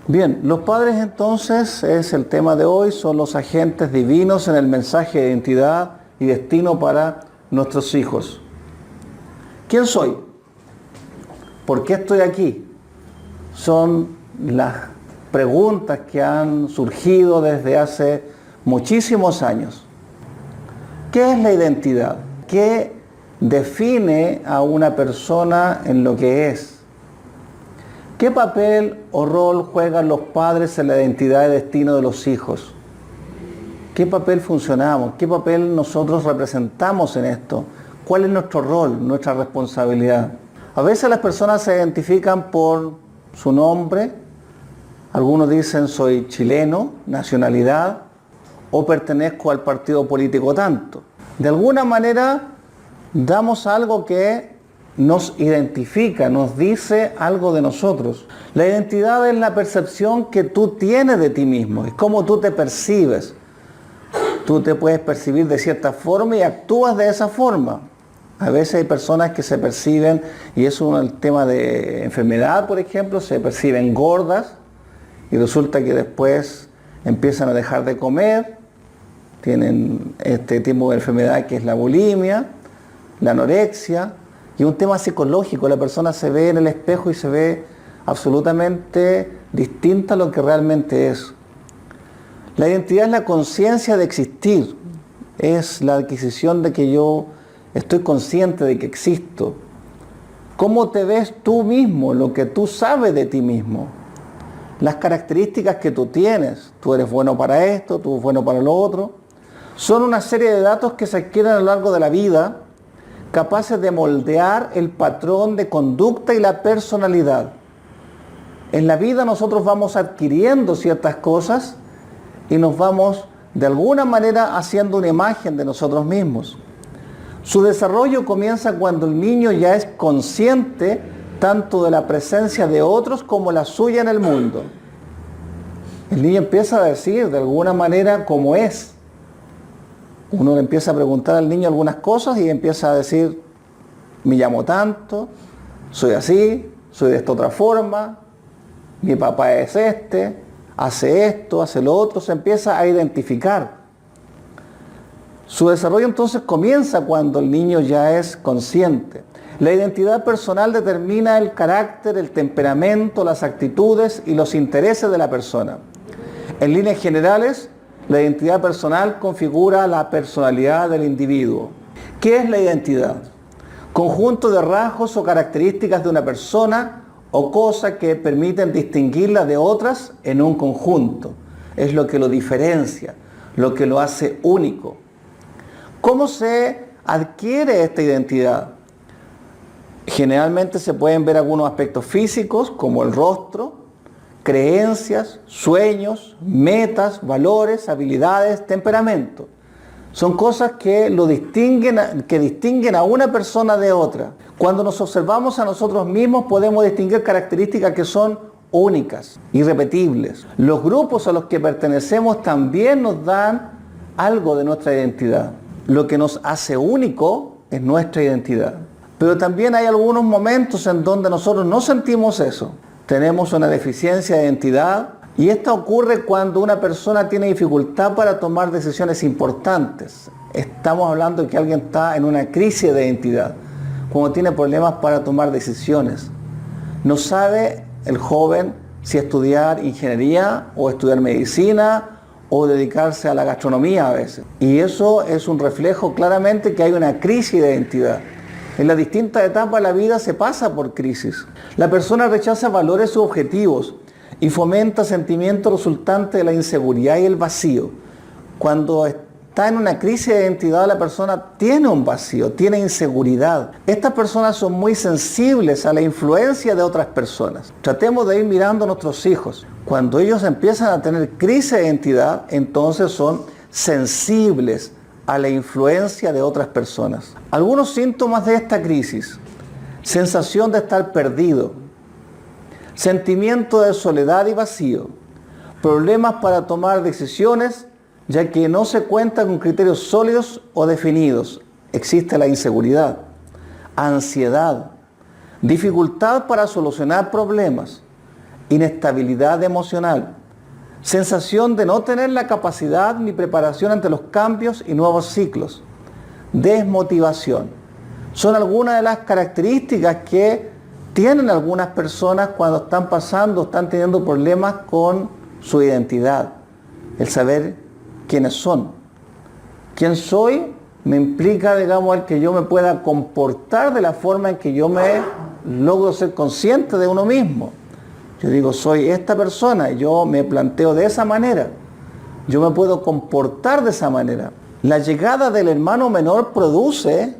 Bien, los padres entonces es el tema de hoy, son los agentes divinos en el mensaje de identidad y destino para nuestros hijos. ¿Quién soy? ¿Por qué estoy aquí? Son las preguntas que han surgido desde hace muchísimos años. ¿Qué es la identidad? ¿Qué define a una persona en lo que es? ¿Qué papel o rol juegan los padres en la identidad y destino de los hijos? ¿Qué papel funcionamos? ¿Qué papel nosotros representamos en esto? ¿Cuál es nuestro rol, nuestra responsabilidad? A veces las personas se identifican por su nombre. Algunos dicen soy chileno, nacionalidad, o pertenezco al partido político tanto. De alguna manera damos algo que nos identifica, nos dice algo de nosotros. La identidad es la percepción que tú tienes de ti mismo, es cómo tú te percibes. Tú te puedes percibir de cierta forma y actúas de esa forma. A veces hay personas que se perciben, y eso es un tema de enfermedad, por ejemplo, se perciben gordas y resulta que después empiezan a dejar de comer, tienen este tipo de enfermedad que es la bulimia, la anorexia, y un tema psicológico, la persona se ve en el espejo y se ve absolutamente distinta a lo que realmente es. La identidad es la conciencia de existir, es la adquisición de que yo estoy consciente de que existo. ¿Cómo te ves tú mismo? Lo que tú sabes de ti mismo. Las características que tú tienes. Tú eres bueno para esto, tú eres bueno para lo otro. Son una serie de datos que se adquieren a lo largo de la vida, capaces de moldear el patrón de conducta y la personalidad. En la vida nosotros vamos adquiriendo ciertas cosas y nos vamos de alguna manera haciendo una imagen de nosotros mismos. Su desarrollo comienza cuando el niño ya es consciente tanto de la presencia de otros como la suya en el mundo. El niño empieza a decir de alguna manera cómo es. Uno le empieza a preguntar al niño algunas cosas y empieza a decir, me llamo tanto, soy así, soy de esta otra forma, mi papá es este, hace esto, hace lo otro, se empieza a identificar. Su desarrollo entonces comienza cuando el niño ya es consciente. La identidad personal determina el carácter, el temperamento, las actitudes y los intereses de la persona. En líneas generales, la identidad personal configura la personalidad del individuo. ¿Qué es la identidad? Conjunto de rasgos o características de una persona o cosa que permiten distinguirla de otras en un conjunto. Es lo que lo diferencia, lo que lo hace único. ¿Cómo se adquiere esta identidad? Generalmente se pueden ver algunos aspectos físicos como el rostro, creencias, sueños, metas, valores, habilidades, temperamento. Son cosas que distinguen a una persona de otra. Cuando nos observamos a nosotros mismos podemos distinguir características que son únicas, irrepetibles. Los grupos a los que pertenecemos también nos dan algo de nuestra identidad. Lo que nos hace único es nuestra identidad. Pero también hay algunos momentos en donde nosotros no sentimos eso. Tenemos una deficiencia de identidad y esta ocurre cuando una persona tiene dificultad para tomar decisiones importantes. Estamos hablando de que alguien está en una crisis de identidad, cuando tiene problemas para tomar decisiones. No sabe el joven si estudiar ingeniería o estudiar medicina o dedicarse a la gastronomía a veces. Y eso es un reflejo claramente que hay una crisis de identidad. En las distintas etapas de la vida se pasa por crisis. La persona rechaza valores u objetivos y fomenta sentimientos resultantes de la inseguridad y el vacío. Cuando está en una crisis de identidad, la persona tiene un vacío, tiene inseguridad. Estas personas son muy sensibles a la influencia de otras personas. Tratemos de ir mirando a nuestros hijos. Cuando ellos empiezan a tener crisis de identidad, entonces son sensibles a la influencia de otras personas. Algunos síntomas de esta crisis: sensación de estar perdido, sentimiento de soledad y vacío, problemas para tomar decisiones ya que no se cuenta con criterios sólidos o definidos, existe la inseguridad, ansiedad, dificultad para solucionar problemas, inestabilidad emocional, sensación de no tener la capacidad ni preparación ante los cambios y nuevos ciclos, desmotivación. Son algunas de las características que tienen algunas personas cuando están teniendo problemas con su identidad, el saber quiénes son. ¿Quién soy? Me implica, digamos, el que yo me pueda comportar de la forma en que yo me logro ser consciente de uno mismo. Yo digo, soy esta persona, yo me planteo de esa manera, yo me puedo comportar de esa manera. La llegada del hermano menor produce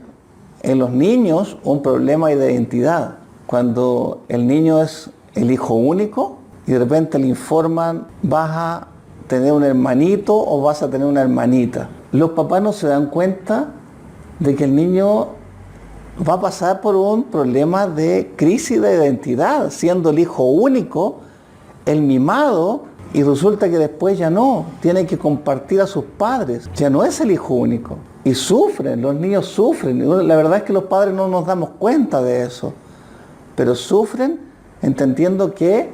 en los niños un problema de identidad. Cuando el niño es el hijo único y de repente le informan, vas a tener un hermanito o vas a tener una hermanita. Los papás no se dan cuenta de que el niño va a pasar por un problema de crisis de identidad, siendo el hijo único, el mimado, y resulta que después ya no, tiene que compartir a sus padres, ya no es el hijo único. Y sufren, los niños sufren. La verdad es que los padres no nos damos cuenta de eso, pero sufren entendiendo que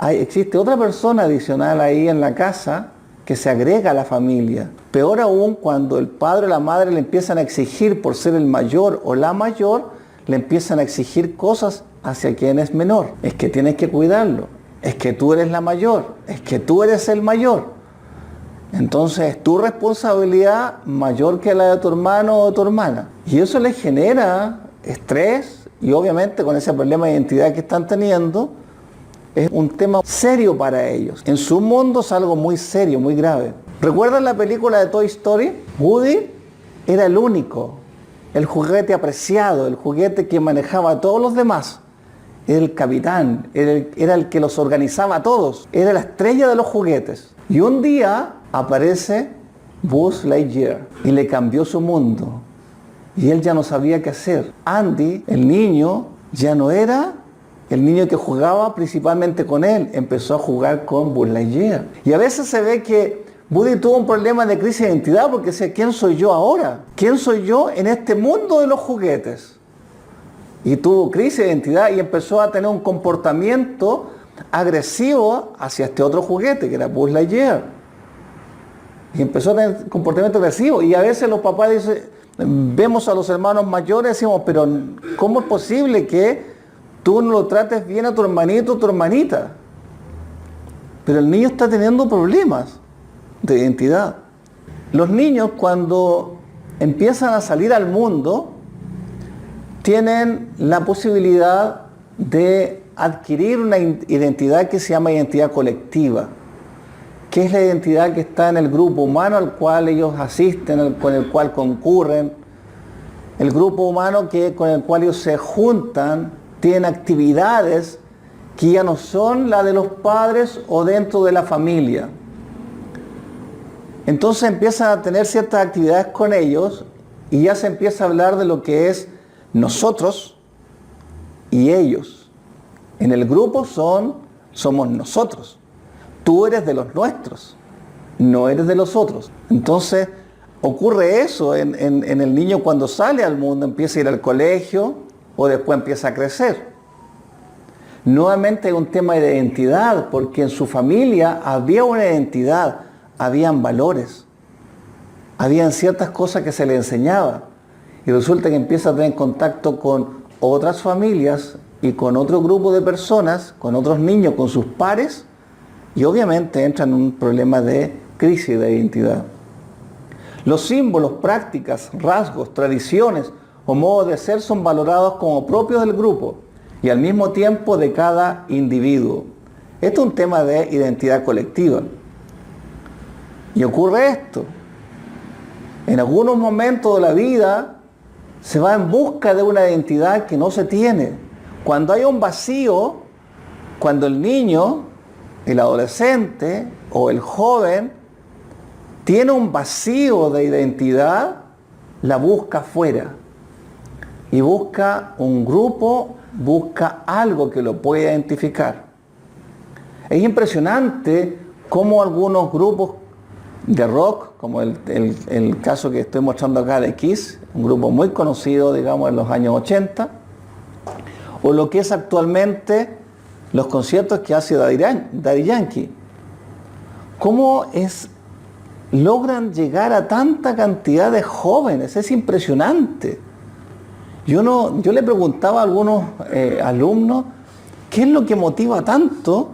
existe otra persona adicional ahí en la casa que se agrega a la familia. Peor aún cuando el padre o la madre le empiezan a exigir, por ser el mayor o la mayor, le empiezan a exigir cosas hacia quien es menor. Es que tienes que cuidarlo, es que tú eres la mayor, es que tú eres el mayor. Entonces es tu responsabilidad mayor que la de tu hermano o tu hermana. Y eso les genera estrés y obviamente con ese problema de identidad que están teniendo, es un tema serio para ellos. En su mundo es algo muy serio, muy grave. ¿Recuerdan la película de Toy Story? Woody era el único, el juguete apreciado, el juguete que manejaba a todos los demás. Era el capitán, era el que los organizaba a todos. Era la estrella de los juguetes. Y un día aparece Buzz Lightyear y le cambió su mundo. Y él ya no sabía qué hacer. Andy, el niño, ya no era el niño que jugaba principalmente con él, empezó a jugar con Buzz Lightyear. Y a veces se ve que Woody tuvo un problema de crisis de identidad porque decía, ¿quién soy yo ahora? ¿Quién soy yo en este mundo de los juguetes? Y tuvo crisis de identidad y empezó a tener un comportamiento agresivo hacia este otro juguete, que era Buzz Lightyear. Y empezó a tener comportamiento agresivo. Y a veces los papás dicen, vemos a los hermanos mayores y decimos, pero ¿cómo es posible que tú no lo trates bien a tu hermanito o tu hermanita? Pero el niño está teniendo problemas de identidad. Los niños cuando empiezan a salir al mundo tienen la posibilidad de adquirir una identidad que se llama identidad colectiva, que es la identidad que está en el grupo humano al cual ellos asisten, con el cual concurren, el grupo humano con el cual ellos se juntan, tienen actividades que ya no son la de los padres o dentro de la familia. Entonces empiezan a tener ciertas actividades con ellos y ya se empieza a hablar de lo que es nosotros y ellos. En el grupo somos nosotros. Tú eres de los nuestros, no eres de los otros. Entonces ocurre eso en el niño cuando sale al mundo, empieza a ir al colegio o después empieza a crecer. Nuevamente hay un tema de identidad, porque en su familia había una identidad, habían valores, habían ciertas cosas que se le enseñaba. Y resulta que empieza a tener contacto con otras familias y con otro grupo de personas, con otros niños, con sus pares, y obviamente entra en un problema de crisis de identidad. Los símbolos, prácticas, rasgos, tradiciones o modos de ser son valorados como propios del grupo y al mismo tiempo de cada individuo. Esto es un tema de identidad colectiva. Y ocurre esto. En algunos momentos de la vida se va en busca de una identidad que no se tiene. Cuando hay un vacío, cuando el niño, el adolescente o el joven tiene un vacío de identidad, la busca afuera. Y busca un grupo, busca algo que lo pueda identificar. Es impresionante cómo algunos grupos de rock, como el caso que estoy mostrando acá de Kiss, un grupo muy conocido, digamos, en los años 80, o lo que es actualmente los conciertos que hace Daddy Yankee. ¿Cómo logran llegar a tanta cantidad de jóvenes? Es impresionante. Yo le preguntaba a algunos alumnos, ¿qué es lo que motiva tanto?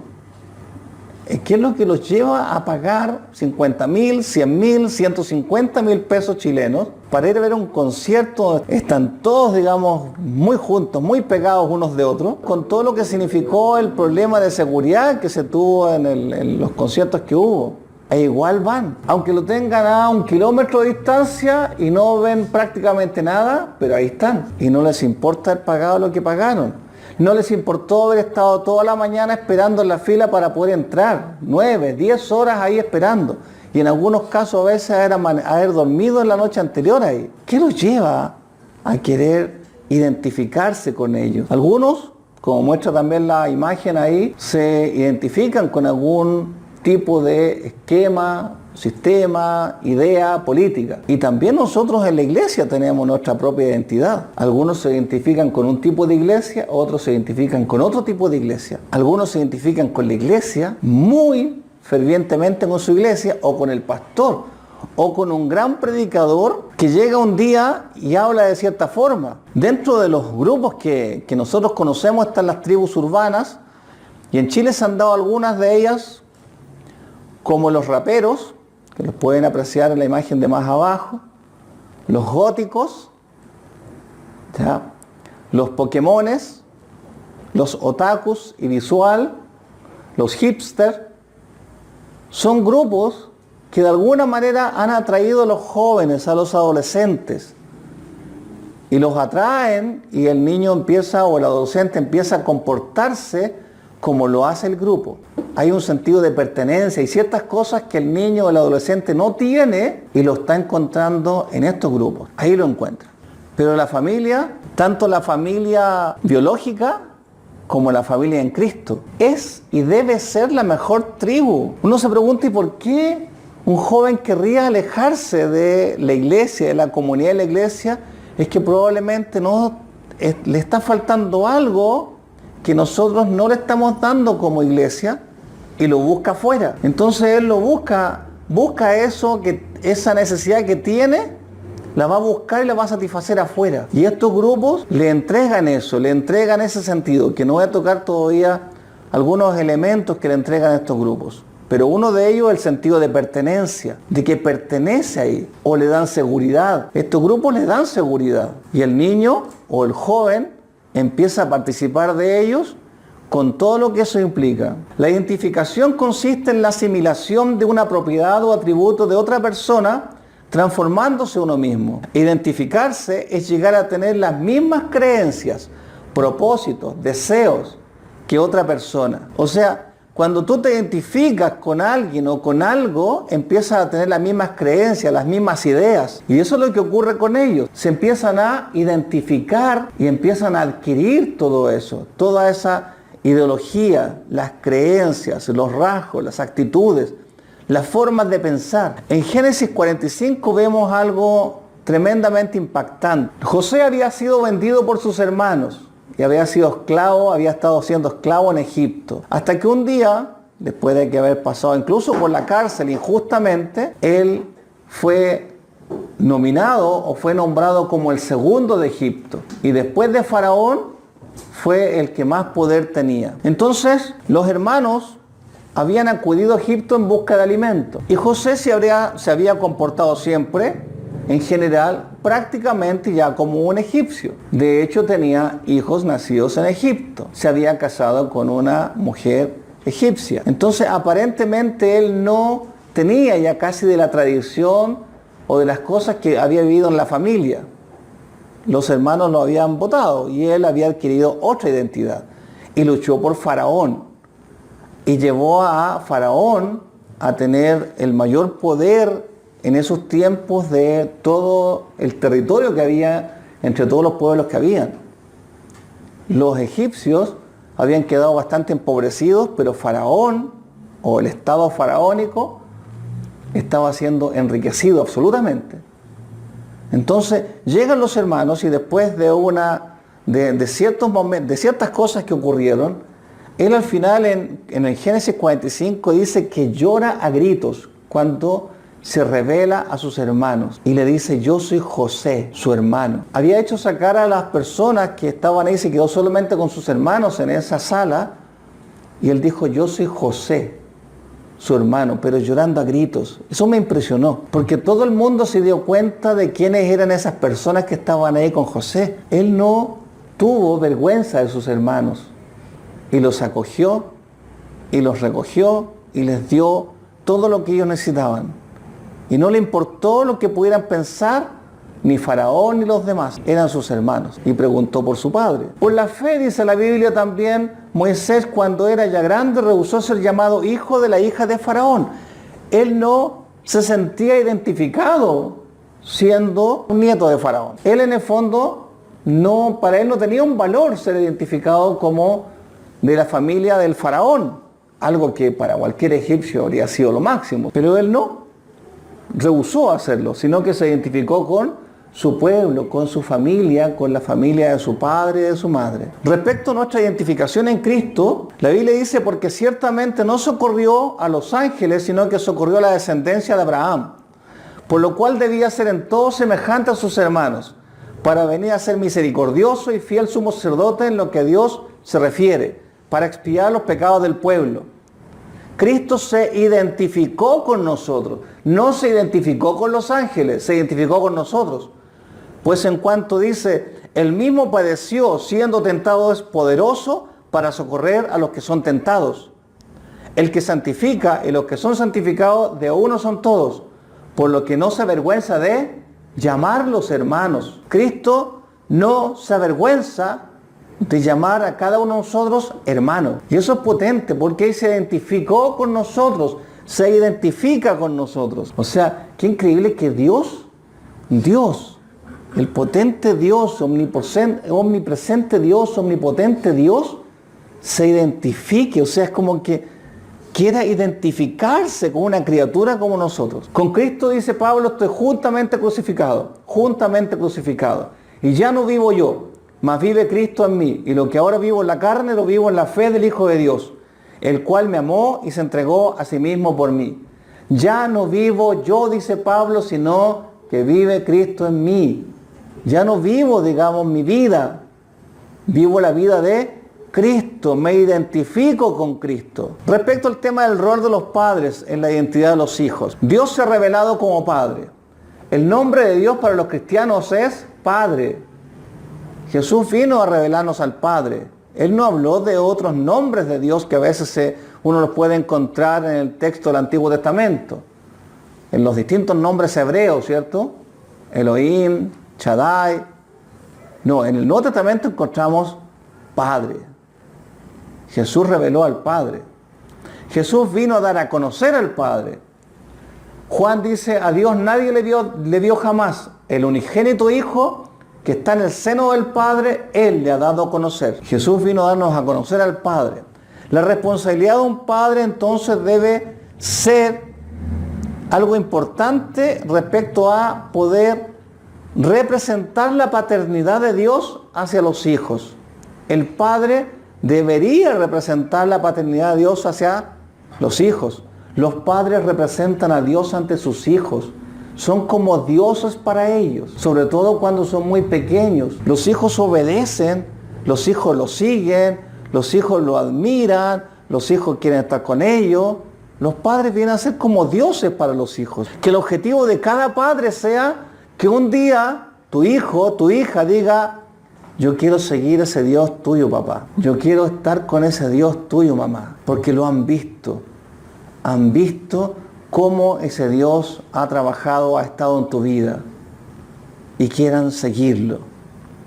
¿Qué es lo que los lleva a pagar 50.000, 100.000, 150.000 pesos chilenos para ir a ver un concierto? Están todos, digamos, muy juntos, muy pegados unos de otros, con todo lo que significó el problema de seguridad que se tuvo en los conciertos que hubo. E igual van, aunque lo tengan a 1 kilómetro de distancia y no ven prácticamente nada, pero ahí están. Y no les importa haber pagado lo que pagaron. No les importó haber estado toda la mañana esperando en la fila para poder entrar. 9, 10 horas ahí esperando. Y en algunos casos a veces haber dormido en la noche anterior ahí. ¿Qué los lleva a querer identificarse con ellos? Algunos, como muestra también la imagen ahí, se identifican con algún tipo de esquema, sistema, idea política. Y también nosotros en la iglesia tenemos nuestra propia identidad. Algunos se identifican con un tipo de iglesia, otros se identifican con otro tipo de iglesia. Algunos se identifican con la iglesia muy fervientemente con su iglesia, o con el pastor, o con un gran predicador que llega un día y habla de cierta forma. Dentro de los grupos que nosotros conocemos están las tribus urbanas, y en Chile se han dado algunas de ellas, como los raperos, que los pueden apreciar en la imagen de más abajo, los góticos, ¿ya?, los pokémones, los otakus y visual, los hipsters. Son grupos que de alguna manera han atraído a los jóvenes, a los adolescentes, y los atraen, y el niño empieza, o el adolescente empieza a comportarse como lo hace el grupo. Hay un sentido de pertenencia y ciertas cosas que el niño o el adolescente no tiene y lo está encontrando en estos grupos. Ahí lo encuentra. Pero la familia, tanto la familia biológica como la familia en Cristo, es y debe ser la mejor tribu. Uno se pregunta, ¿y por qué un joven querría alejarse de la iglesia, de la comunidad de la iglesia? Es que probablemente le está faltando algo que nosotros no le estamos dando como iglesia, y lo busca afuera. Entonces él lo busca eso, esa necesidad que tiene, la va a buscar y la va a satisfacer afuera. Y estos grupos le entregan eso, le entregan ese sentido, que no voy a tocar todavía algunos elementos que le entregan a estos grupos. Pero uno de ellos es el sentido de pertenencia, de que pertenece ahí, o le dan seguridad. Estos grupos le dan seguridad. Y el niño o el joven empieza a participar de ellos con todo lo que eso implica. La identificación consiste en la asimilación de una propiedad o atributo de otra persona, transformándose uno mismo. Identificarse es llegar a tener las mismas creencias, propósitos, deseos que otra persona. O sea, cuando tú te identificas con alguien o con algo, empiezas a tener las mismas creencias, las mismas ideas. Y eso es lo que ocurre con ellos. Se empiezan a identificar y empiezan a adquirir todo eso, toda esa ideología, las creencias, los rasgos, las actitudes, las formas de pensar. En Génesis 45 vemos algo tremendamente impactante. José había sido vendido por sus hermanos y había sido esclavo, había estado siendo esclavo en Egipto. Hasta que un día, después de que haber pasado incluso por la cárcel injustamente, él fue nominado o fue nombrado como el segundo de Egipto. Y después de Faraón, fue el que más poder tenía. Entonces, los hermanos habían acudido a Egipto en busca de alimento. Y José se había comportado siempre, en general, prácticamente ya como un egipcio. De hecho, tenía hijos nacidos en Egipto. Se había casado con una mujer egipcia. Entonces, aparentemente, él no tenía ya casi de la tradición o de las cosas que había vivido en la familia. Los hermanos lo habían votado y él había adquirido otra identidad. Y luchó por Faraón. Y llevó a Faraón a tener el mayor poder en esos tiempos de todo el territorio que había entre todos los pueblos que habían. Los egipcios habían quedado bastante empobrecidos, pero Faraón, o el estado faraónico, estaba siendo enriquecido absolutamente. Entonces llegan los hermanos y después de ciertos momentos, de ciertas cosas que ocurrieron, Él al final en el Génesis 45 dice que llora a gritos cuando se revela a sus hermanos y le dice: yo soy José, su hermano. Había hecho sacar a las personas que estaban ahí, se quedó solamente con sus hermanos en esa sala, y él dijo: yo soy José, su hermano, pero llorando a gritos. Eso me impresionó, porque todo el mundo se dio cuenta de quiénes eran esas personas que estaban ahí con José. Él no tuvo vergüenza de sus hermanos y los acogió y los recogió y les dio todo lo que ellos necesitaban. Y no le importó lo que pudieran pensar ni Faraón ni los demás. Eran sus hermanos. Y preguntó por su padre. Por la fe, dice la Biblia también, Moisés, cuando era ya grande, rehusó ser llamado hijo de la hija de Faraón. Él no se sentía identificado siendo un nieto de Faraón. Él en el fondo, para él no tenía un valor ser identificado como de la familia del Faraón. Algo que para cualquier egipcio habría sido lo máximo. Pero él no rehusó hacerlo, sino que se identificó con su pueblo, con su familia, con la familia de su padre y de su madre. Respecto a nuestra identificación en Cristo, la Biblia dice: porque ciertamente no socorrió a los ángeles, sino que socorrió a la descendencia de Abraham, por lo cual debía ser en todo semejante a sus hermanos, para venir a ser misericordioso y fiel sumo sacerdote en lo que a Dios se refiere, para expiar los pecados del pueblo. Cristo se identificó con nosotros, no se identificó con los ángeles, se identificó con nosotros. Pues en cuanto dice: él mismo padeció, siendo tentado es poderoso para socorrer a los que son tentados. El que santifica y los que son santificados de uno son todos, por lo que no se avergüenza de llamarlos hermanos. Cristo no se avergüenza de llamar a cada uno de nosotros hermano. Y eso es potente, porque Él se identificó con nosotros, se identifica con nosotros. O sea, qué increíble que Dios, el potente Dios, omnipresente Dios, omnipotente Dios, se identifique. O sea, es como que quiera identificarse con una criatura como nosotros. Con Cristo, dice Pablo, estoy juntamente crucificado. Y ya no vivo yo, mas vive Cristo en mí, y lo que ahora vivo en la carne, lo vivo en la fe del Hijo de Dios, el cual me amó y se entregó a sí mismo por mí. Ya no vivo yo, dice Pablo, sino que vive Cristo en mí. Ya no vivo, mi vida, vivo la vida de Cristo, me identifico con Cristo. Respecto al tema del rol de los padres en la identidad de los hijos, Dios se ha revelado como Padre. El nombre de Dios para los cristianos es Padre. Jesús vino a revelarnos al Padre. Él no habló de otros nombres de Dios que a veces uno los puede encontrar en el texto del Antiguo Testamento, en los distintos nombres hebreos, ¿cierto? Elohim, Shaddai. No, en el Nuevo Testamento encontramos Padre. Jesús reveló al Padre. Jesús vino a dar a conocer al Padre. Juan dice: a Dios nadie le vio jamás. El unigénito Hijo que está en el seno del Padre, Él le ha dado a conocer. Jesús vino a darnos a conocer al Padre. La responsabilidad de un padre entonces debe ser algo importante respecto a poder representar la paternidad de Dios hacia los hijos. El padre debería representar la paternidad de Dios hacia los hijos. Los padres representan a Dios ante sus hijos. Son como dioses para ellos, sobre todo cuando son muy pequeños. Los hijos obedecen, los hijos lo siguen, los hijos lo admiran, los hijos quieren estar con ellos. Los padres vienen a ser como dioses para los hijos. Que el objetivo de cada padre sea que un día tu hijo, tu hija diga: yo quiero seguir ese Dios tuyo, papá. Yo quiero estar con ese Dios tuyo, mamá. Porque lo han visto. Han visto cómo ese Dios ha trabajado, ha estado en tu vida, y quieran seguirlo,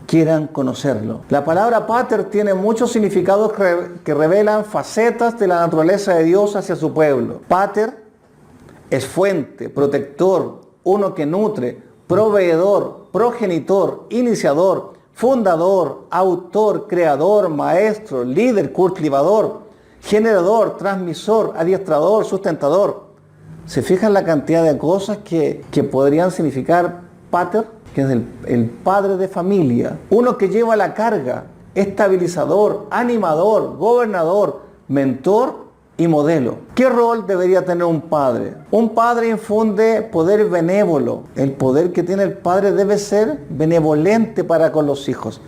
quieran conocerlo. La palabra pater tiene muchos significados que revelan facetas de la naturaleza de Dios hacia su pueblo. Pater es fuente, protector, uno que nutre, proveedor, progenitor, iniciador, fundador, autor, creador, maestro, líder, cultivador, generador, transmisor, adiestrador, sustentador. ¿Se fijan la cantidad de cosas que podrían significar pater? Que es el padre de familia. Uno que lleva la carga, estabilizador, animador, gobernador, mentor y modelo. ¿Qué rol debería tener un padre? Un padre infunde poder benévolo. El poder que tiene el padre debe ser benevolente para con los hijos.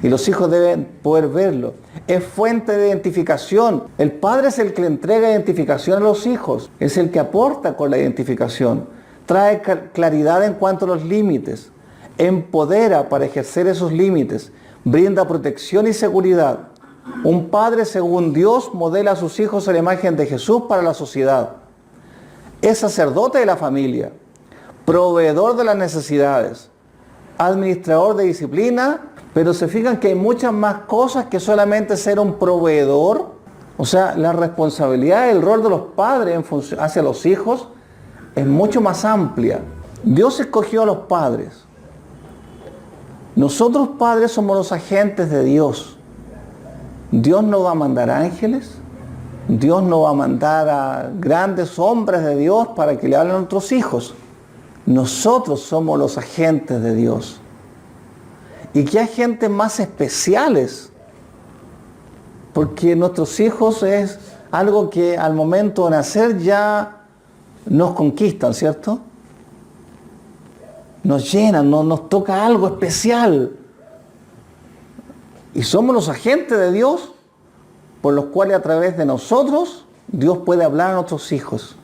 Y los hijos deben poder verlo. Es fuente de identificación. El padre es el que le entrega identificación a los hijos. Es el que aporta con la identificación. Trae claridad en cuanto a los límites. Empodera para ejercer esos límites. Brinda protección y seguridad. Un padre, según Dios, modela a sus hijos a la imagen de Jesús para la sociedad. Es sacerdote de la familia, proveedor de las necesidades, administrador de disciplina, pero se fijan que hay muchas más cosas que solamente ser un proveedor. O sea, la responsabilidad, el rol de los padres hacia los hijos es mucho más amplia. Dios escogió a los padres. Nosotros padres somos los agentes de Dios. Dios no va a mandar ángeles, Dios no va a mandar a grandes hombres de Dios para que le hablen a nuestros hijos. Nosotros somos los agentes de Dios. Y qué agentes más especiales, porque nuestros hijos es algo que al momento de nacer ya nos conquistan, ¿cierto? Nos llenan, nos toca algo especial. Y somos los agentes de Dios por los cuales a través de nosotros Dios puede hablar a nuestros hijos.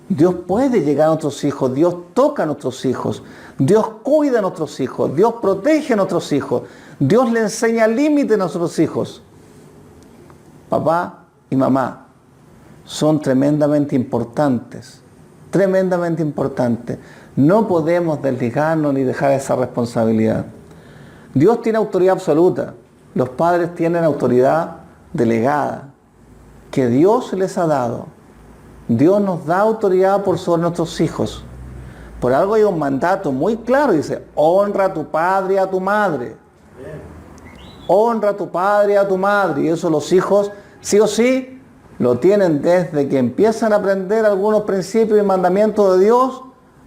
Dios puede llegar a nuestros hijos, Dios toca a nuestros hijos, Dios cuida a nuestros hijos, Dios protege a nuestros hijos, Dios le enseña límites a nuestros hijos. Papá y mamá son tremendamente importantes, tremendamente importantes. No podemos desligarnos ni dejar esa responsabilidad. Dios tiene autoridad absoluta, los padres tienen autoridad delegada, que Dios les ha dado. Dios nos da autoridad por sobre nuestros hijos. Por algo hay un mandato muy claro, dice, honra a tu padre y a tu madre. Honra a tu padre y a tu madre. Y eso los hijos, sí o sí, lo tienen desde que empiezan a aprender algunos principios y mandamientos de Dios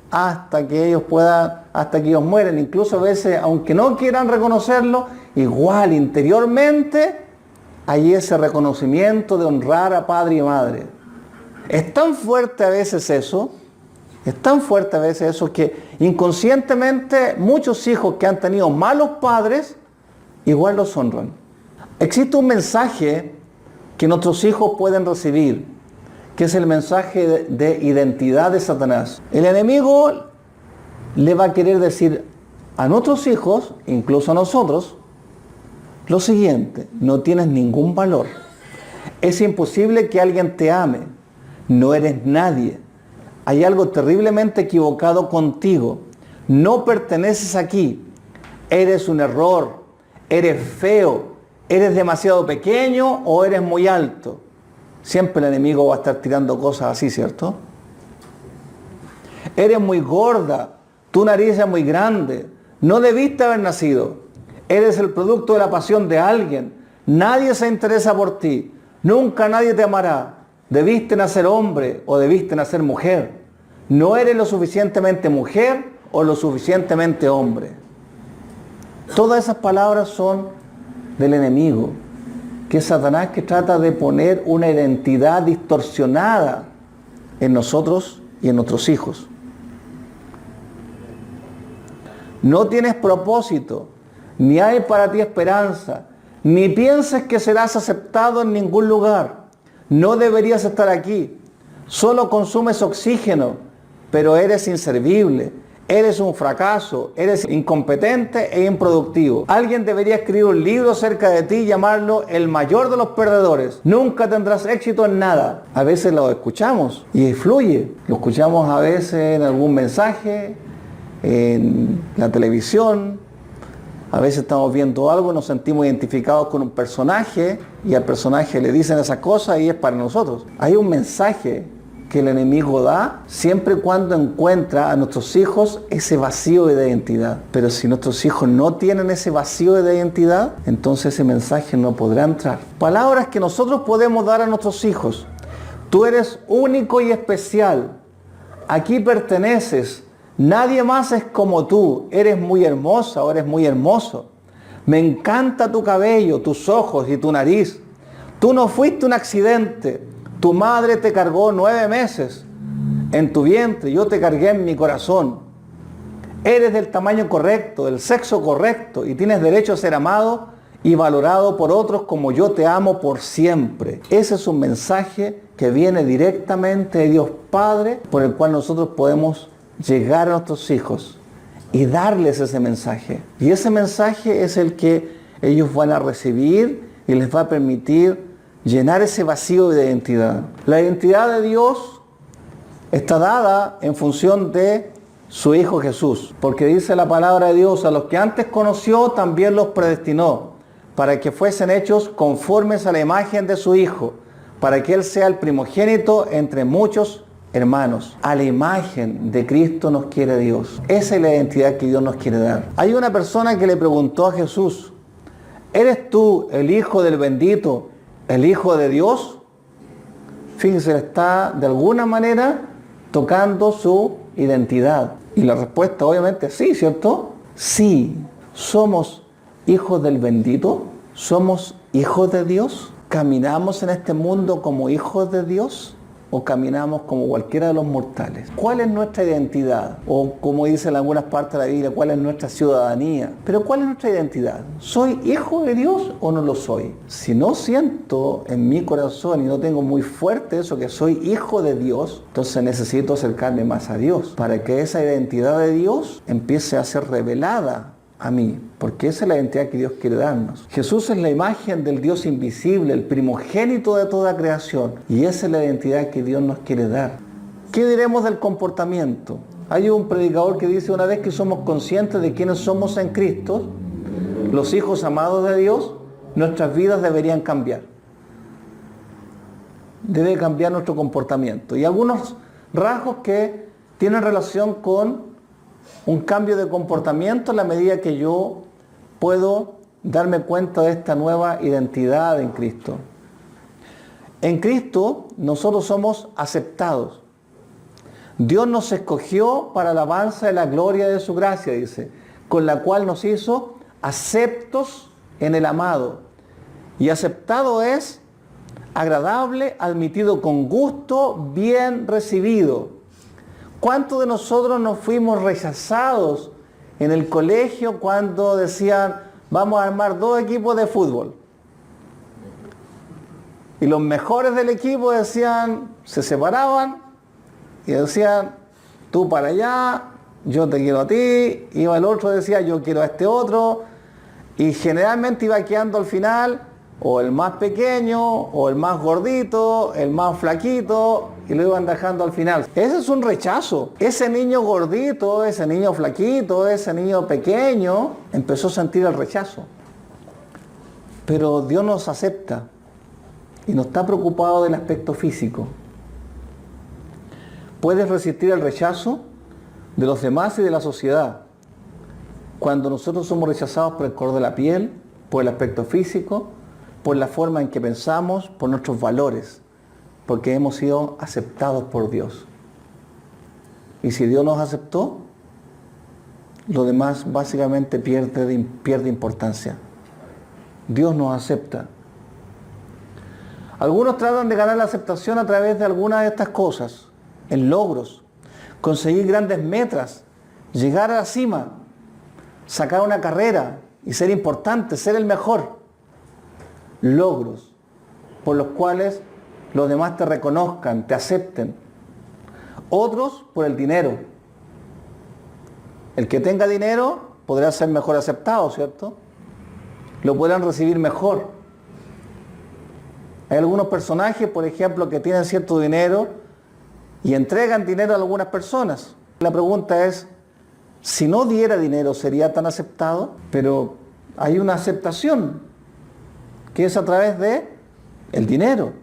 hasta que ellos mueren. Incluso a veces, aunque no quieran reconocerlo, igual interiormente hay ese reconocimiento de honrar a padre y madre. Es tan fuerte a veces eso, que inconscientemente muchos hijos que han tenido malos padres, igual los honran. Existe un mensaje que nuestros hijos pueden recibir, que es el mensaje de identidad de Satanás. El enemigo le va a querer decir a nuestros hijos, incluso a nosotros, lo siguiente: no tienes ningún valor. Es imposible que alguien te ame. No eres nadie. Hay algo terriblemente equivocado contigo. No perteneces aquí. Eres un error. Eres feo. Eres demasiado pequeño o eres muy alto. Siempre el enemigo va a estar tirando cosas así, ¿cierto? Eres muy gorda. Tu nariz es muy grande. No debiste haber nacido. Eres el producto de la pasión de alguien. Nadie se interesa por ti. Nunca nadie te amará. Debiste nacer hombre o debiste nacer mujer. No eres lo suficientemente mujer o lo suficientemente hombre. Todas esas palabras son del enemigo, que es Satanás, que trata de poner una identidad distorsionada en nosotros y en nuestros hijos. No tienes propósito, ni hay para ti esperanza, ni pienses que serás aceptado en ningún lugar. No deberías estar aquí. Solo consumes oxígeno, pero eres inservible. Eres un fracaso, eres incompetente e improductivo. Alguien debería escribir un libro acerca de ti y llamarlo el mayor de los perdedores. Nunca tendrás éxito en nada. A veces lo escuchamos y fluye. Lo escuchamos a veces en algún mensaje, en la televisión. A veces estamos viendo algo y nos sentimos identificados con un personaje y al personaje le dicen esas cosas y es para nosotros. Hay un mensaje que el enemigo da siempre y cuando encuentra a nuestros hijos ese vacío de identidad. Pero si nuestros hijos no tienen ese vacío de identidad, entonces ese mensaje no podrá entrar. Palabras que nosotros podemos dar a nuestros hijos. Tú eres único y especial. Aquí perteneces. Nadie más es como tú. Eres muy hermosa o eres muy hermoso. Me encanta tu cabello, tus ojos y tu nariz. Tú no fuiste un accidente. Tu madre te cargó 9 meses en tu vientre. Yo te cargué en mi corazón. Eres del tamaño correcto, del sexo correcto y tienes derecho a ser amado y valorado por otros como yo te amo por siempre. Ese es un mensaje que viene directamente de Dios Padre, por el cual nosotros podemos llegar a nuestros hijos y darles ese mensaje. Y ese mensaje es el que ellos van a recibir y les va a permitir llenar ese vacío de identidad. La identidad de Dios está dada en función de su Hijo Jesús, porque dice la palabra de Dios: a los que antes conoció también los predestinó, para que fuesen hechos conformes a la imagen de su Hijo, para que Él sea el primogénito entre muchos hermanos. A la imagen de Cristo nos quiere Dios. Esa es la identidad que Dios nos quiere dar. Hay una persona que le preguntó a Jesús: ¿eres tú el Hijo del bendito, el Hijo de Dios? Fíjense, está de alguna manera tocando su identidad. Y la respuesta obviamente es sí, ¿cierto? Sí, somos hijos del bendito, somos hijos de Dios. ¿Caminamos en este mundo como hijos de Dios o caminamos como cualquiera de los mortales? ¿Cuál es nuestra identidad? O como dice en algunas partes de la Biblia, ¿cuál es nuestra ciudadanía? Pero ¿cuál es nuestra identidad? ¿Soy hijo de Dios o no lo soy? Si no siento en mi corazón y no tengo muy fuerte eso que soy hijo de Dios, entonces necesito acercarme más a Dios para que esa identidad de Dios empiece a ser revelada a mí, porque esa es la identidad que Dios quiere darnos. Jesús es la imagen del Dios invisible, el primogénito de toda creación, y esa es la identidad que Dios nos quiere dar. ¿Qué diremos del comportamiento? Hay un predicador que dice: una vez que somos conscientes de quiénes somos en Cristo, los hijos amados de Dios, nuestras vidas deberían cambiar. Debe cambiar nuestro comportamiento. Y algunos rasgos que tienen relación con un cambio de comportamiento en la medida que yo puedo darme cuenta de esta nueva identidad en Cristo. En Cristo nosotros somos aceptados. Dios nos escogió para la alabanza de la gloria de su gracia, dice, con la cual nos hizo aceptos en el amado. Y aceptado es agradable, admitido con gusto, bien recibido. ¿Cuántos de nosotros nos fuimos rechazados en el colegio cuando decían: vamos a armar 2 equipos de fútbol? Y los mejores del equipo decían, se separaban y decían: tú para allá, yo te quiero a ti. Iba el otro, decía: yo quiero a este otro. Y generalmente iba quedando al final o el más pequeño, o el más gordito, el más flaquito, y lo iban dejando al final. Ese es un rechazo. Ese niño gordito, ese niño flaquito, ese niño pequeño, empezó a sentir el rechazo. Pero Dios nos acepta y no está preocupado del aspecto físico. Puedes resistir el rechazo de los demás y de la sociedad. Cuando nosotros somos rechazados por el color de la piel, por el aspecto físico, por la forma en que pensamos, por nuestros valores, porque hemos sido aceptados por Dios. Y si Dios nos aceptó, lo demás básicamente pierde importancia. Dios nos acepta. Algunos tratan de ganar la aceptación a través de algunas de estas cosas, en logros, conseguir grandes metas, llegar a la cima, sacar una carrera y ser importante, ser el mejor. Logros por los cuales los demás te reconozcan, te acepten. Otros por el dinero. El que tenga dinero podrá ser mejor aceptado, ¿cierto? Lo podrán recibir mejor. Hay algunos personajes, por ejemplo, que tienen cierto dinero y entregan dinero a algunas personas. La pregunta es, si no diera dinero, ¿sería tan aceptado? Pero hay una aceptación que es a través de el dinero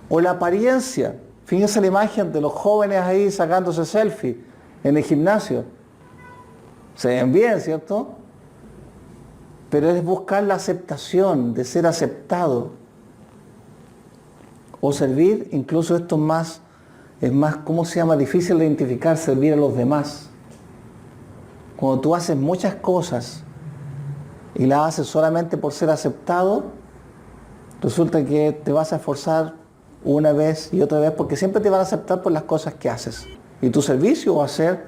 o la apariencia. Fíjense la imagen de los jóvenes ahí sacándose selfie en el gimnasio. Se ven bien, ¿cierto? Pero es buscar la aceptación, de ser aceptado. O servir, incluso esto es más, ¿cómo se llama? Difícil de identificar, servir a los demás. Cuando tú haces muchas cosas y las haces solamente por ser aceptado, resulta que te vas a esforzar una vez y otra vez porque siempre te van a aceptar por las cosas que haces. Y tu servicio va a ser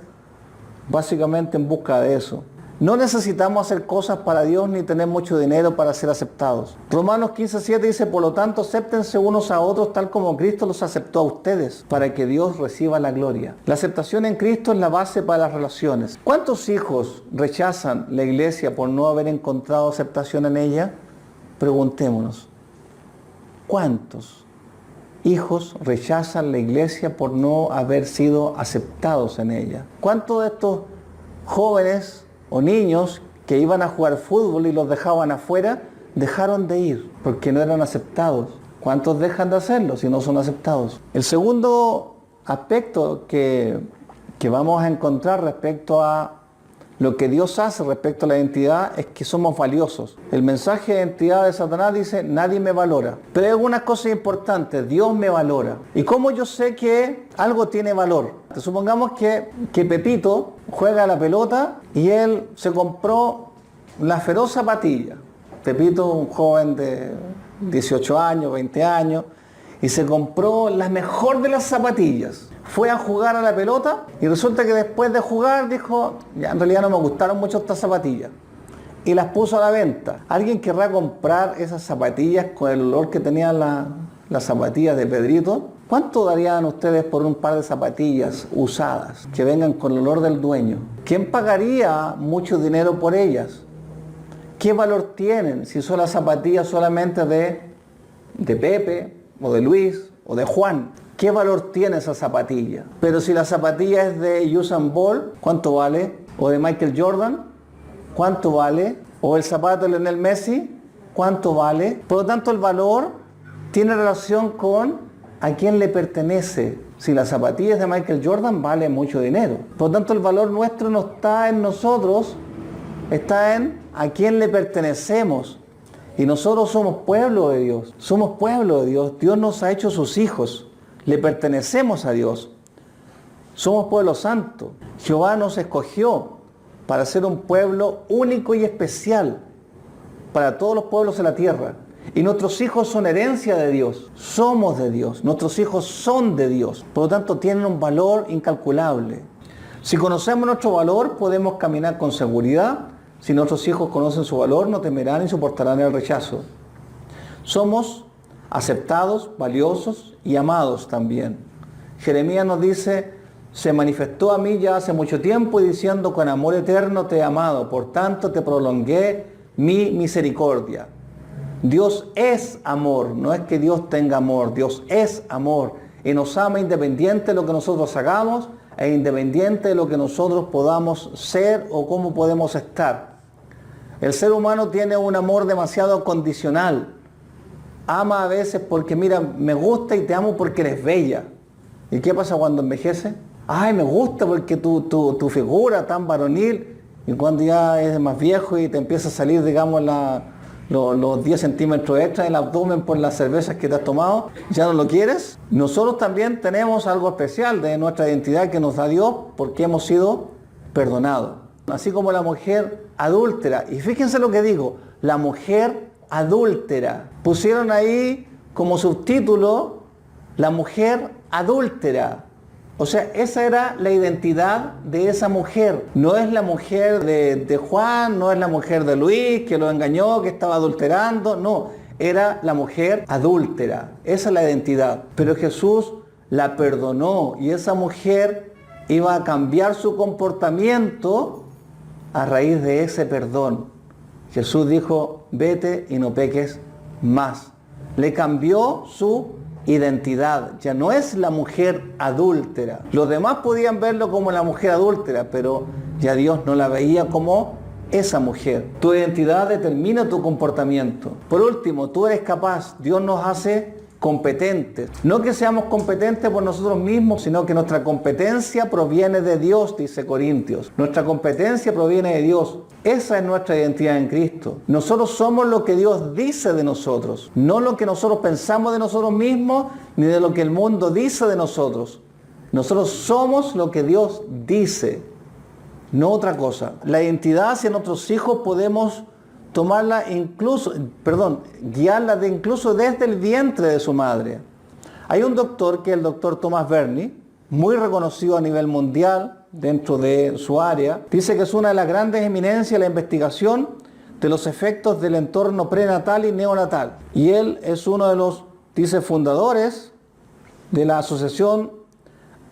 básicamente en busca de eso. No necesitamos hacer cosas para Dios ni tener mucho dinero para ser aceptados. Romanos 15:7 dice, por lo tanto, acéptense unos a otros tal como Cristo los aceptó a ustedes, para que Dios reciba la gloria. La aceptación en Cristo es la base para las relaciones. ¿Cuántos hijos rechazan la iglesia por no haber encontrado aceptación en ella? Preguntémonos. ¿Cuántos hijos rechazan la iglesia por no haber sido aceptados en ella? ¿Cuántos de estos jóvenes o niños que iban a jugar fútbol y los dejaban afuera, dejaron de ir porque no eran aceptados? ¿Cuántos dejan de hacerlo si no son aceptados? El segundo aspecto que vamos a encontrar respecto a lo que Dios hace respecto a la identidad es que somos valiosos. El mensaje de identidad de Satanás dice, nadie me valora. Pero hay algunas cosas importantes, Dios me valora. ¿Y cómo yo sé que algo tiene valor? Supongamos que Pepito juega a la pelota y él se compró la feroz zapatilla. Pepito, un joven de 18 años, 20 años, y se compró la mejor de las zapatillas. Fue a jugar a la pelota y resulta que después de jugar dijo, ya en realidad no me gustaron mucho estas zapatillas. Y las puso a la venta. ¿Alguien querrá comprar esas zapatillas con el olor que tenían las zapatillas de Pedrito? ¿Cuánto darían ustedes por un par de zapatillas usadas que vengan con el olor del dueño? ¿Quién pagaría mucho dinero por ellas? ¿Qué valor tienen si son las zapatillas solamente de Pepe o de Luis o de Juan? ¿Qué valor tiene esa zapatilla? Pero si la zapatilla es de Usain Bolt, ¿cuánto vale? ¿O de Michael Jordan? ¿Cuánto vale? ¿O el zapato de Lionel Messi? ¿Cuánto vale? Por lo tanto, el valor tiene relación con a quién le pertenece. Si la zapatilla es de Michael Jordan, vale mucho dinero. Por lo tanto, el valor nuestro no está en nosotros, está en a quién le pertenecemos. Y nosotros somos pueblo de Dios. Somos pueblo de Dios. Dios nos ha hecho sus hijos. Le pertenecemos a Dios. Somos pueblo santo. Jehová nos escogió para ser un pueblo único y especial para todos los pueblos de la tierra. Y nuestros hijos son herencia de Dios. Somos de Dios. Nuestros hijos son de Dios. Por lo tanto, tienen un valor incalculable. Si conocemos nuestro valor, podemos caminar con seguridad. Si nuestros hijos conocen su valor, no temerán y soportarán el rechazo. Somos aceptados, valiosos y amados también. Jeremías nos dice, se manifestó a mí ya hace mucho tiempo y diciendo, con amor eterno te he amado, por tanto te prolongué mi misericordia. Dios es amor, no es que Dios tenga amor, Dios es amor y nos ama independiente de lo que nosotros hagamos e independiente de lo que nosotros podamos ser o cómo podemos estar. El ser humano tiene un amor demasiado condicional. Ama a veces porque, mira, me gusta y te amo porque eres bella. ¿Y qué pasa cuando envejece? Ay, me gusta porque tu figura tan varonil. Y cuando ya es más viejo y te empieza a salir, digamos, los 10 centímetros extra en el abdomen por las cervezas que te has tomado, ¿ya no lo quieres? Nosotros también tenemos algo especial de nuestra identidad que nos da Dios porque hemos sido perdonados. Así como la mujer adúltera. Y fíjense lo que digo, la mujer adúltera. Pusieron ahí como subtítulo la mujer adúltera. O sea, esa era la identidad de esa mujer. No es la mujer de Juan, no es la mujer de Luis que lo engañó, que estaba adulterando. No, era la mujer adúltera. Esa es la identidad. Pero Jesús la perdonó y esa mujer iba a cambiar su comportamiento a raíz de ese perdón. Jesús dijo, vete y no peques más. Le cambió su identidad. Ya no es la mujer adúltera. Los demás podían verlo como la mujer adúltera, pero ya Dios no la veía como esa mujer. Tu identidad determina tu comportamiento. Por último, tú eres capaz. Dios nos hace competentes. No que seamos competentes por nosotros mismos, sino que nuestra competencia proviene de Dios, dice Corintios. Nuestra competencia proviene de Dios. Esa es nuestra identidad en Cristo. Nosotros somos lo que Dios dice de nosotros, no lo que nosotros pensamos de nosotros mismos, ni de lo que el mundo dice de nosotros. Nosotros somos lo que Dios dice, no otra cosa. La identidad hacia nuestros hijos podemos guiarla incluso desde el vientre de su madre. Hay un doctor, que es el doctor Thomas Bernie, muy reconocido a nivel mundial dentro de su área. Dice que es una de las grandes eminencias de la investigación de los efectos del entorno prenatal y neonatal. Y él es uno de los, dice, fundadores de la Asociación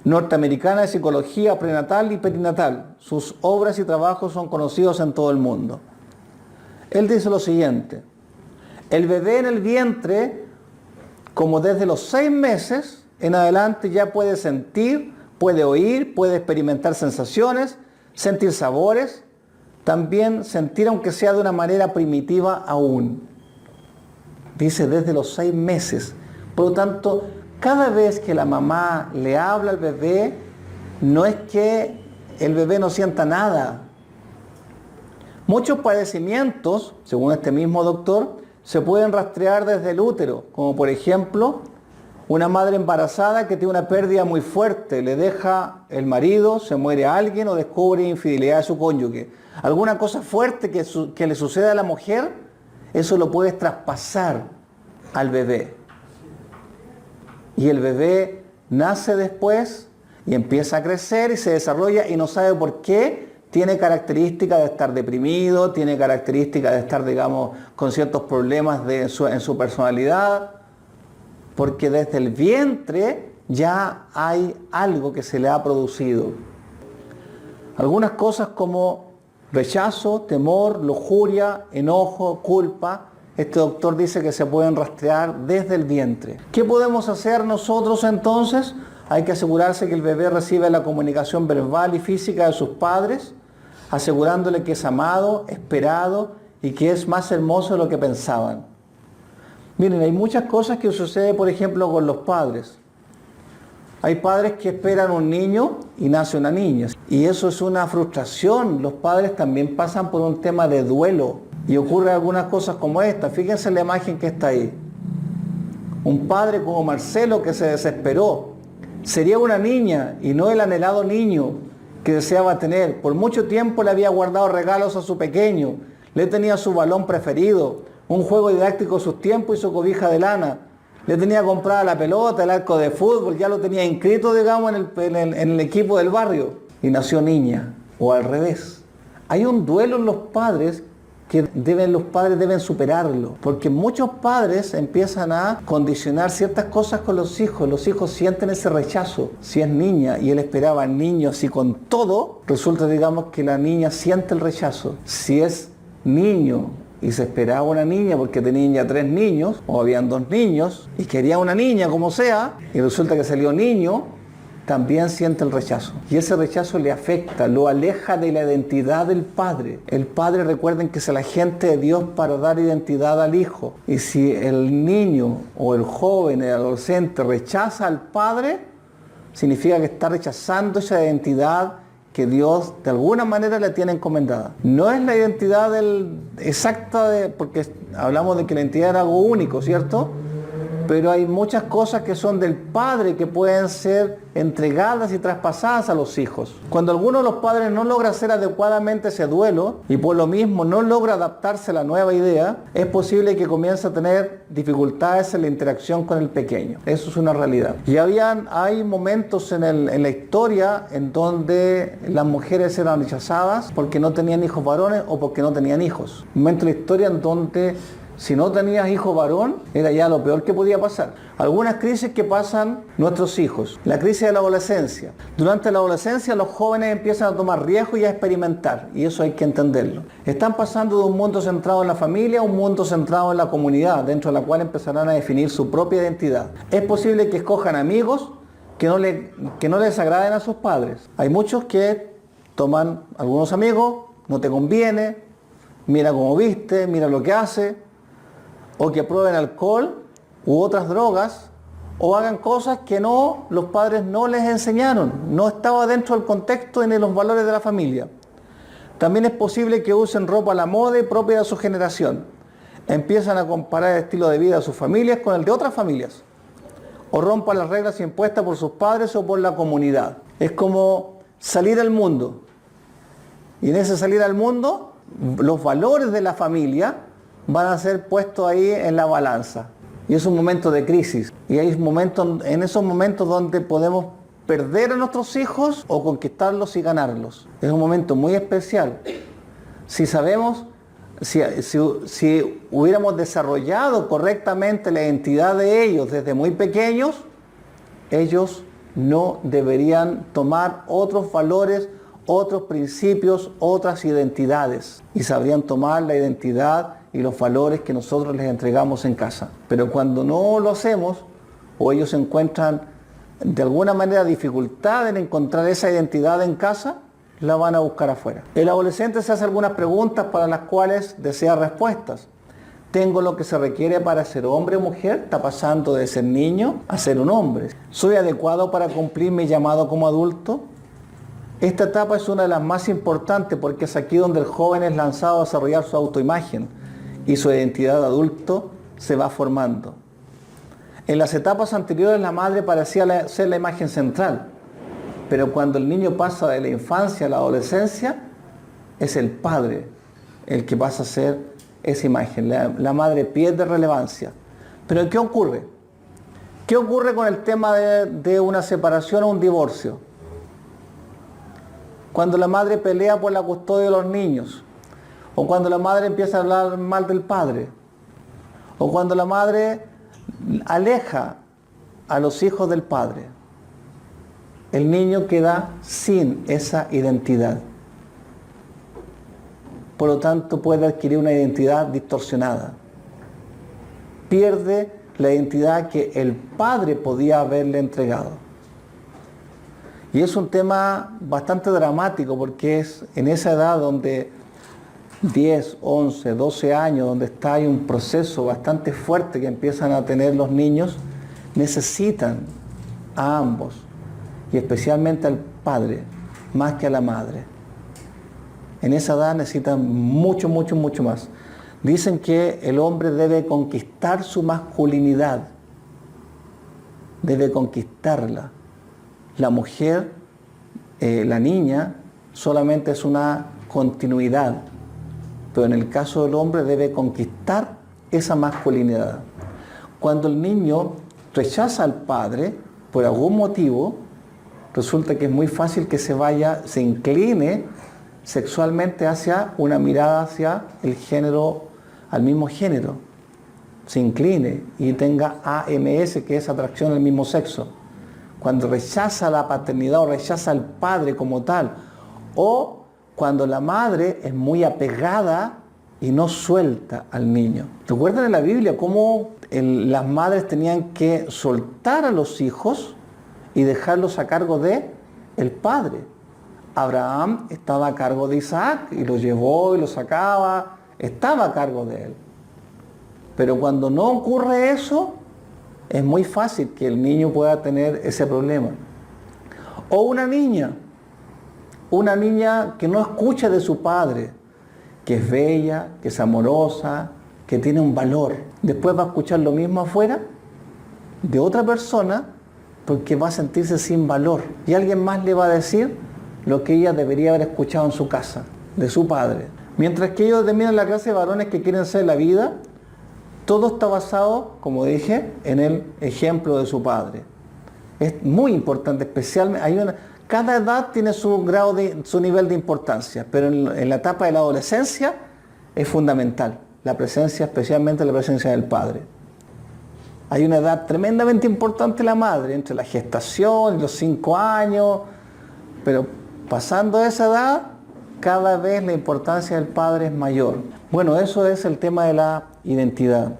Norteamericana de Psicología Prenatal y Perinatal. Sus obras y trabajos son conocidos en todo el mundo. Él dice lo siguiente: el bebé en el vientre, como desde los 6 meses en adelante, ya puede sentir, puede oír, puede experimentar sensaciones, sentir sabores, también sentir, aunque sea de una manera primitiva aún. Dice desde los 6 meses. Por lo tanto, cada vez que la mamá le habla al bebé, no es que el bebé no sienta nada. Muchos padecimientos, según este mismo doctor, se pueden rastrear desde el útero, como por ejemplo, una madre embarazada que tiene una pérdida muy fuerte, le deja el marido, se muere alguien o descubre infidelidad de su cónyuge. Alguna cosa fuerte que le sucede a la mujer, eso lo puedes traspasar al bebé. Y el bebé nace después y empieza a crecer y se desarrolla y no sabe por qué. Tiene características de estar deprimido, tiene características de estar, digamos, con ciertos problemas en su personalidad, porque desde el vientre ya hay algo que se le ha producido. Algunas cosas como rechazo, temor, lujuria, enojo, culpa, este doctor dice que se pueden rastrear desde el vientre. ¿Qué podemos hacer nosotros entonces? Hay que asegurarse que el bebé recibe la comunicación verbal y física de sus padres, asegurándole que es amado, esperado y que es más hermoso de lo que pensaban. Miren, hay muchas cosas que suceden, por ejemplo, con los padres. Hay padres que esperan un niño y nace una niña. Y eso es una frustración. Los padres también pasan por un tema de duelo. Y ocurren algunas cosas como esta. Fíjense en la imagen que está ahí. Un padre como Marcelo que se desesperó. Sería una niña y no el anhelado niño que deseaba tener. Por mucho tiempo le había guardado regalos a su pequeño. Le tenía su balón preferido, un juego didáctico de sus tiempos y su cobija de lana. Le tenía comprada la pelota, el arco de fútbol, ya lo tenía inscrito, digamos, en el equipo del barrio. Y nació niña, o al revés. Hay un duelo en los padres que los padres deben superarlo, porque muchos padres empiezan a condicionar ciertas cosas con los hijos sienten ese rechazo. Si es niña y él esperaba niño así con todo, resulta, digamos, que la niña siente el rechazo. Si es niño y se esperaba una niña porque tenían ya 3 niños, o habían 2 niños, y quería una niña como sea, y resulta que salió niño, también siente el rechazo. Y ese rechazo le afecta, lo aleja de la identidad del padre. El padre, recuerden que es el agente de Dios para dar identidad al hijo. Y si el niño o el joven, el adolescente rechaza al padre, significa que está rechazando esa identidad que Dios de alguna manera le tiene encomendada. No es la identidad exacta, porque hablamos de que la identidad era algo único, ¿cierto? Pero hay muchas cosas que son del padre que pueden ser entregadas y traspasadas a los hijos. Cuando alguno de los padres no logra hacer adecuadamente ese duelo y por lo mismo no logra adaptarse a la nueva idea, es posible que comience a tener dificultades en la interacción con el pequeño. Eso es una realidad. Y hay momentos en la historia en donde las mujeres eran rechazadas porque no tenían hijos varones o porque no tenían hijos. Momentos en la historia en donde si no tenías hijo varón, era ya lo peor que podía pasar. Algunas crisis que pasan nuestros hijos. La crisis de la adolescencia. Durante la adolescencia los jóvenes empiezan a tomar riesgos y a experimentar. Y eso hay que entenderlo. Están pasando de un mundo centrado en la familia a un mundo centrado en la comunidad, dentro de la cual empezarán a definir su propia identidad. Es posible que escojan amigos que no les agraden a sus padres. Hay muchos que toman algunos amigos, no te conviene, mira cómo viste, mira lo que hace, o que prueben alcohol u otras drogas, o hagan cosas que los padres no les enseñaron, no estaba dentro del contexto ni de los valores de la familia. También es posible que usen ropa a la moda y propia de su generación. Empiezan a comparar el estilo de vida de sus familias con el de otras familias, o rompan las reglas impuestas por sus padres o por la comunidad. Es como salir al mundo, y en ese salir al mundo los valores de la familia van a ser puestos ahí en la balanza. Y es un momento de crisis. Y hay momentos, en esos momentos donde podemos perder a nuestros hijos o conquistarlos y ganarlos. Es un momento muy especial. Si sabemos, si hubiéramos desarrollado correctamente la identidad de ellos desde muy pequeños, ellos no deberían tomar otros valores, otros principios, otras identidades. Y sabrían tomar la identidad y los valores que nosotros les entregamos en casa. Pero cuando no lo hacemos, o ellos encuentran de alguna manera dificultad en encontrar esa identidad en casa, la van a buscar afuera. El adolescente se hace algunas preguntas para las cuales desea respuestas. ¿Tengo lo que se requiere para ser hombre o mujer? ¿Está pasando de ser niño a ser un hombre? ¿Soy adecuado para cumplir mi llamado como adulto? Esta etapa es una de las más importantes porque es aquí donde el joven es lanzado a desarrollar su autoimagen y su identidad de adulto se va formando. En las etapas anteriores la madre parecía ser la imagen central, pero cuando el niño pasa de la infancia a la adolescencia, es el padre el que pasa a ser esa imagen. La madre pierde relevancia. Pero ¿qué ocurre? ¿Qué ocurre con el tema de una separación o un divorcio? Cuando la madre pelea por la custodia de los niños, o cuando la madre empieza a hablar mal del padre, o cuando la madre aleja a los hijos del padre, el niño queda sin esa identidad. Por lo tanto, puede adquirir una identidad distorsionada. Pierde la identidad que el padre podía haberle entregado. Y es un tema bastante dramático porque es en esa edad donde 10, 11, 12 años, donde está hay un proceso bastante fuerte que empiezan a tener los niños, necesitan a ambos, y especialmente al padre, más que a la madre. En esa edad necesitan mucho, mucho, mucho más. Dicen que el hombre debe conquistar su masculinidad, debe conquistarla. La mujer, la niña, solamente es una continuidad, pero en el caso del hombre debe conquistar esa masculinidad. Cuando el niño rechaza al padre, por algún motivo, resulta que es muy fácil que se incline sexualmente hacia una mirada hacia el género, al mismo género, se incline y tenga AMS, que es atracción al mismo sexo. Cuando rechaza la paternidad o rechaza al padre como tal, o cuando la madre es muy apegada y no suelta al niño. ¿Recuerdan en la Biblia cómo las madres tenían que soltar a los hijos y dejarlos a cargo de el padre? Abraham estaba a cargo de Isaac y lo llevó y lo sacaba, estaba a cargo de él. Pero cuando no ocurre eso, es muy fácil que el niño pueda tener ese problema. O una niña que no escucha de su padre, que es bella, que es amorosa, que tiene un valor. Después va a escuchar lo mismo afuera de otra persona porque va a sentirse sin valor. Y alguien más le va a decir lo que ella debería haber escuchado en su casa, de su padre. Mientras que ellos determinan la clase de varones que quieren ser la vida, todo está basado, como dije, en el ejemplo de su padre. Es muy importante, especialmente, cada edad tiene su grado su nivel de importancia, pero en la etapa de la adolescencia es fundamental la presencia, especialmente la presencia del padre. Hay una edad tremendamente importante la madre, entre la gestación y los 5 años, pero pasando esa edad, cada vez la importancia del padre es mayor. Bueno, eso es el tema de la identidad.